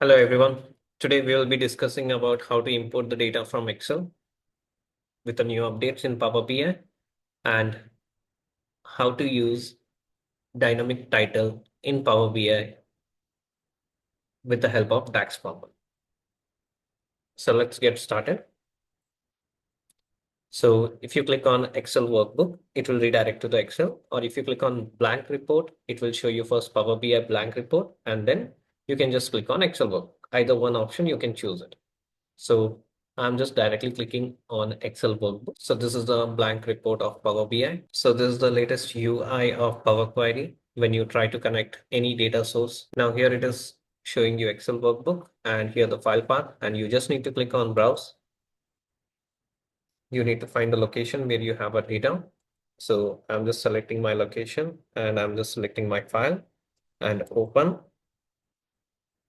Hello everyone. Today we will be discussing about how to import the data from Excel with the new updates in Power BI and how to use dynamic title in Power BI with the help of DAX formula. So let's get started. So if you click on Excel workbook, it will redirect to the Excel, or if you click on blank report, it will show you first Power BI blank report, and then you can just click on Excel workbook. Either one option, you can choose it. So I'm just directly clicking on Excel workbook. So this is the blank report of Power BI. So this is the latest UI of Power Query when you try to connect any data source. Now here it is showing you Excel workbook and here the file path, and you just need to click on browse. You need to find the location where you have a data. So I'm just selecting my location and I'm just selecting my file and open.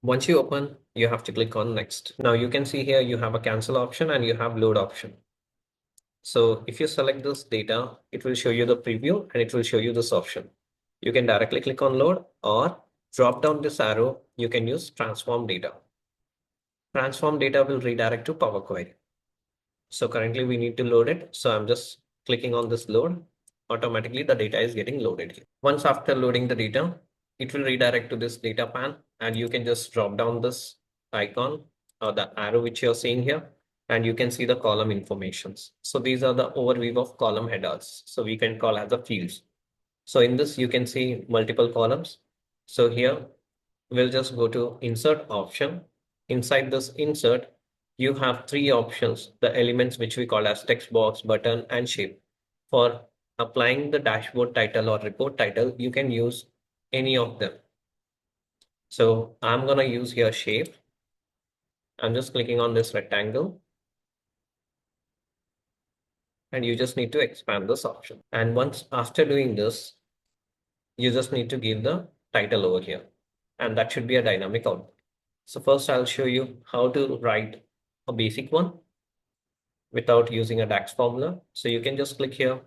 Once you open, you have to click on next. Now you can see here you have a cancel option and you have load option. So if you select this data, it will show you the preview and it will show you this option. You can directly click on load or drop down this arrow. You can use transform data. Transform data will redirect to Power Query. So currently we need to load it. So I'm just clicking on this load. Automatically the data is getting loaded here. Once after loading the data, it will redirect to this data pan and you can just drop down this icon or the arrow which you're seeing here and you can see the column informations. So these are the overview of column headers. So we can call as the fields. So in this, you can see multiple columns. So here we'll just go to insert option. Inside this insert, you have three options, the elements which we call as text box, button, and shape. For applying the dashboard title or report title, you can use any of them. So I'm going to use here shape. I'm just clicking on this rectangle. And you just need to expand this option. And once after doing this, you just need to give the title over here. And that should be a dynamic output. So first I'll show you how to write a basic one without using a DAX formula. So you can just click here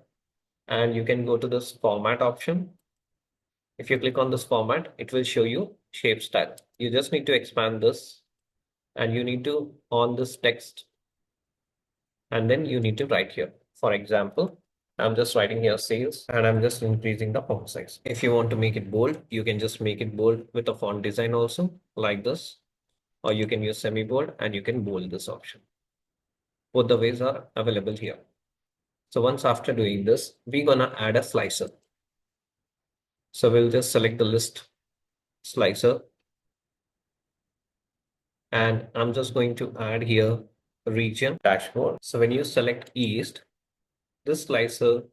and you can go to this format option. If you click on this format, it will show you shape style. You just need to expand this and you need to on this text and then you need to write here. For example, I'm just writing here sales and I'm just increasing the font size. If you want to make it bold, you can just make it bold with a font design also like this, or you can use semi-bold and you can bold this option. Both the ways are available here. So once after doing this, we're gonna add a slicer. So we'll just select the list slicer and I'm just going to add here region dashboard. So when you select East, this slicer,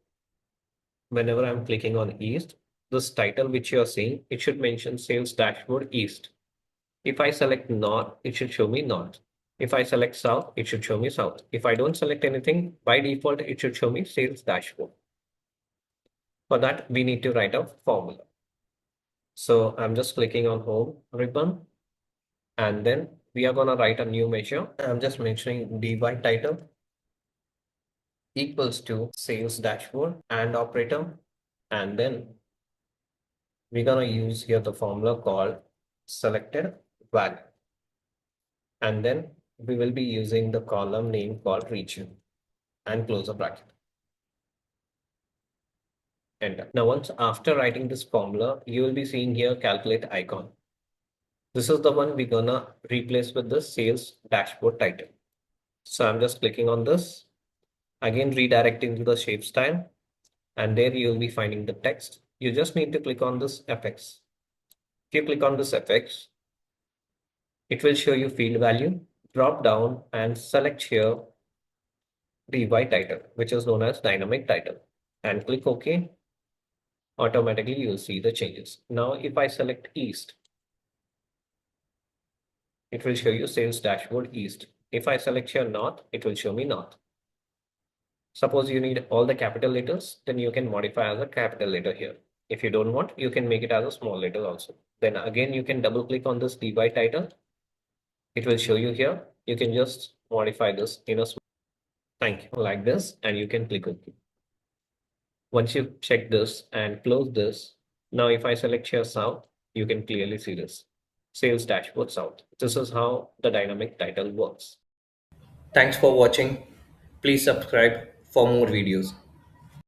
whenever I'm clicking on East, this title which you're seeing, it should mention sales dashboard East. If I select North, it should show me North. If I select South, it should show me South. If I don't select anything, by default, it should show me sales dashboard. For that, we need to write a formula. So I'm just clicking on home ribbon and then we are going to write a new measure. I'm just mentioning dy title equals to sales dashboard and operator. And then we're going to use here the formula called selected value. And then we will be using the column name called region and close the bracket. Enter. Now, once after writing this formula, you will be seeing here calculate icon. This is the one we're gonna replace with the sales dashboard title. So I'm just clicking on this, again redirecting to the shape style, and there you'll be finding the text. You just need to click on this FX. If you click on this FX, it will show you field value, drop down and select here DY title, which is known as dynamic title, and click OK. Automatically you'll see the changes. Now, if I select East, it will show you sales dashboard East. If I select here North, it will show me North. Suppose you need all the capital letters, then you can modify as a capital letter here. If you don't want, you can make it as a small letter also. Then again, you can double click on this DY title. It will show you here. You can just modify this in a small, thank you, like this, and you can click OK. Once you check this and close this, now if I select here South, you can clearly see this. sales dashboards out. This is how the dynamic title works. Thanks for watching. Please subscribe for more videos.